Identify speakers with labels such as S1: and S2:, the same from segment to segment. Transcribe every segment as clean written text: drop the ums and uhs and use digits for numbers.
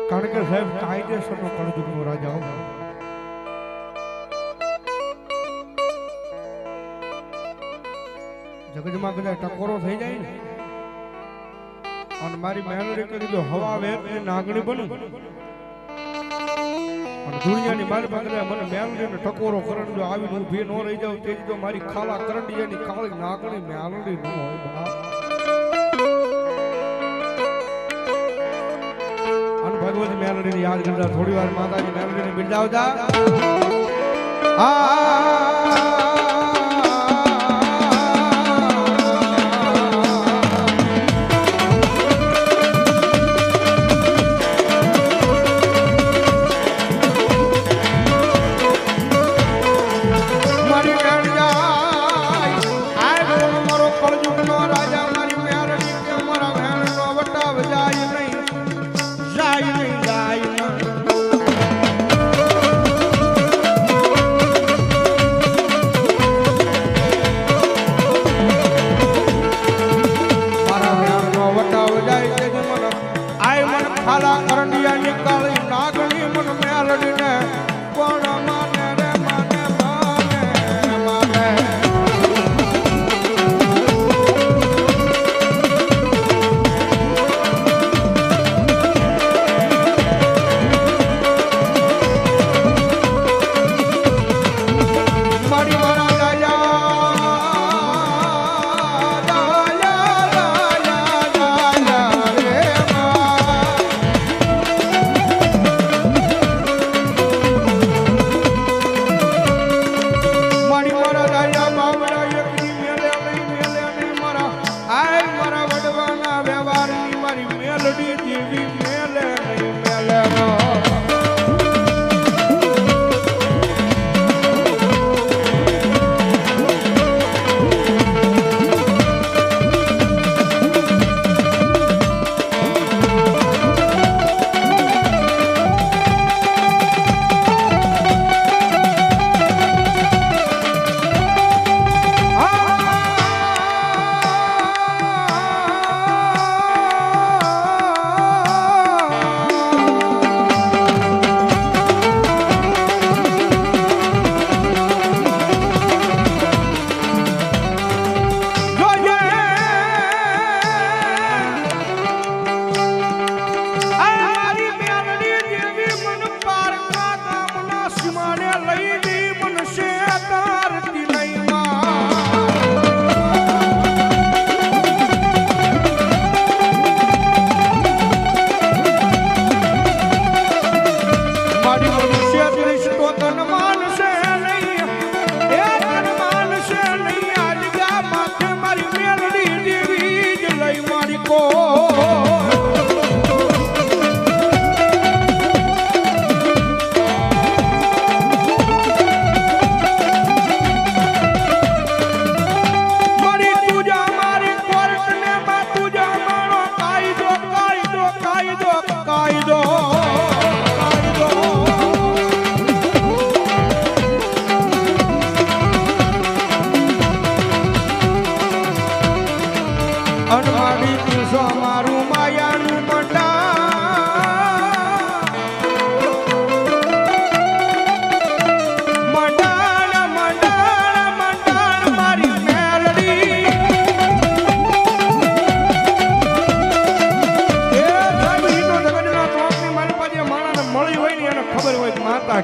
S1: કારણ કે સાહેબ કાયદેસરનો કળજુગનો રાજા હો. જગતમાં કદાચ ટકોરો થઈ જાય ને અને મારી મેલડી કરી જો હવા વેર ને નાગણી બનું અને દુનિયાની મારી પાસે મને મેલડીને ટકોરો કરણ જો આવીને ઊભી ન રહી જાવ તે તો મારી ખાલા કરંડિયાની કાળી નાગણી મેલડી ન હોય બા. અને ભગવતી મેલડીને યાદ કરતા થોડી વાર માતાજી મેલડીને બિરદાવતા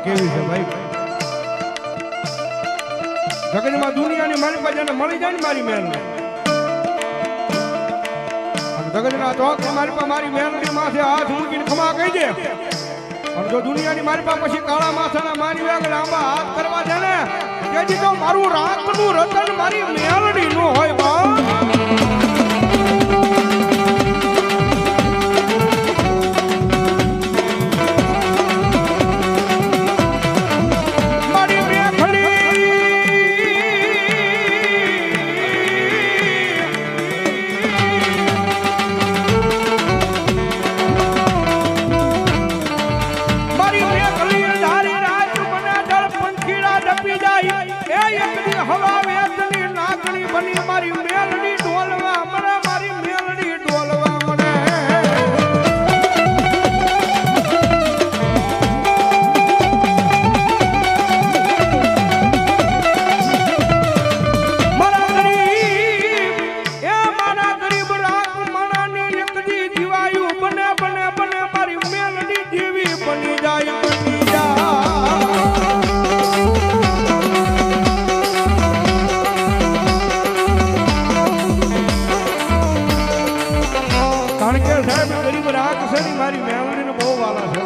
S1: કેવી છે ભાઈ. જગતમાં દુનિયાની મારી પાસે મળી જાય ને મારી મેલ જગતના ચોક મારી પાસે મારી મેલની માથે હાથ મૂકીને ખમા કહી દે અને જો દુનિયાની મારી પાસે પછી કાળા માથાના મારી વેગ લાંબા હાથ કરવા દે ને તેથી તો મારું રાતનું રતન મારી મેલડી નો હોય બા. હવા વેચની નાગણી બની મારી મેલડી ઢોલવા મેલડીને બહુ વાલા છે.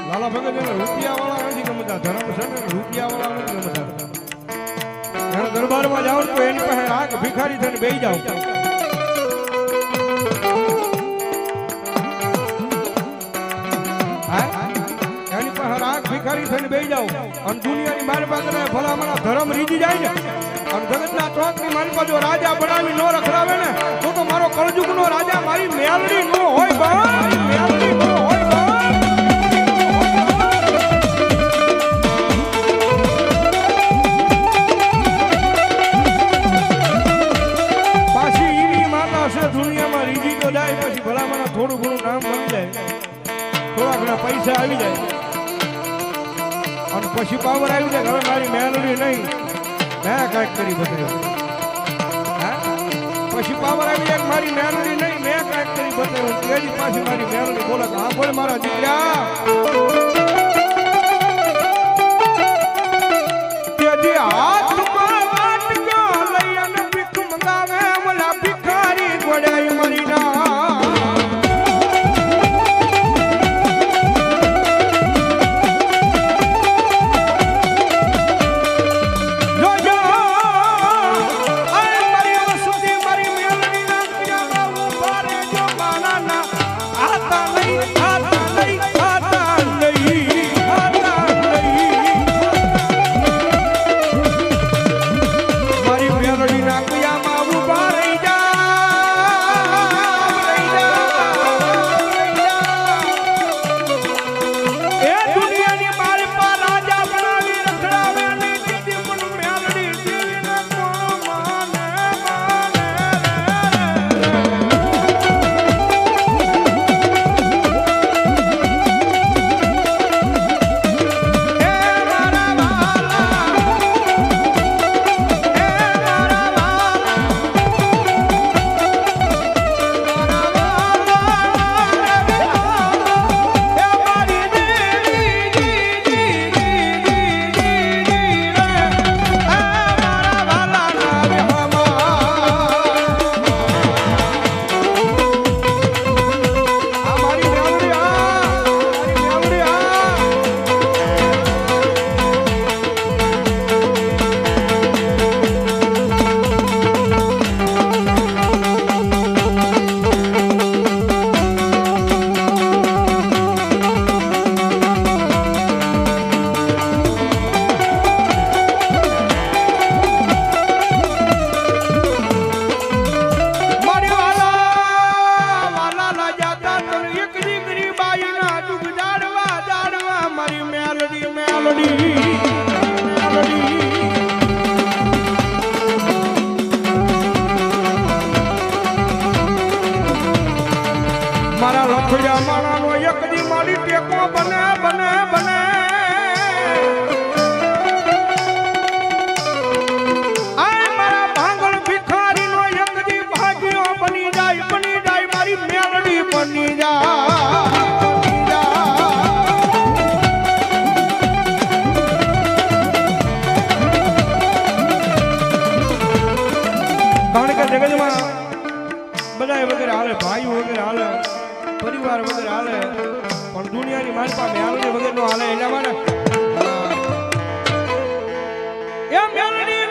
S1: લાલા ભગત એને રૂપિયા વાળા નથી ગમતા, ધર્મ છે ને રૂપિયા વાળા નથી ગમતા. એના દરબારમાં જાઓ તો એની પાસે રાગ ભિખારી થઈને બેસી જાઓ. એની પાસે રાગ ભિખારી થઈને બેસી જાઓ અને દુનિયાની મારી પાસે ભલામણા ધર્મ રીજી જાય ને અને જગતના ચોકની મારી પાસે જો રાજા બનાવી ન રખડાવે ને તો મારો કળજુગનો રાજા મારી મેલડી નો હોય ભાઈ, મેલડી નો હોય ભાઈ. પાછી એવી માતા છે દુનિયામાં રીજી તો જાય પછી ભલામણા થોડું ઘણું નામ બની જાય, થોડા ઘણા પૈસા આવી જાય અને પછી પાવર આવી જાય. હવે મારી મેલડી નહીં, મેં કાંઈક કરી બતાવ્યું. પછી પાવર આવી જાય મારી મેલડી નહીં, મેં કાંઈક કરી બતાવ્યું. તેની પાછી મારી મેલડી બોલે હા બોલ મારા દીકરા. તેથી હાથમાં વાટકો લઈ અને ભીખ મંગાવે ઓલા ભિખારી ગોડાઈ મરી ના. મારા લખડ્યા માણાનો એક દી મારી ટેકો બને બને બને. આ મારા ભાંગળ ભિખારીનો એક દી ભાગ્યો બની જાય મારી મેલડી બની જાય. કારણ કે જગતમાં બધા વગેરે હાલે, ભાઈઓ વગેરે હાલે, પરિવાર વગેરે હાલે, પણ દુનિયાની મારી પાસે મેલડી વગેરે નો હાલે. એટલા માટે એ મેલડી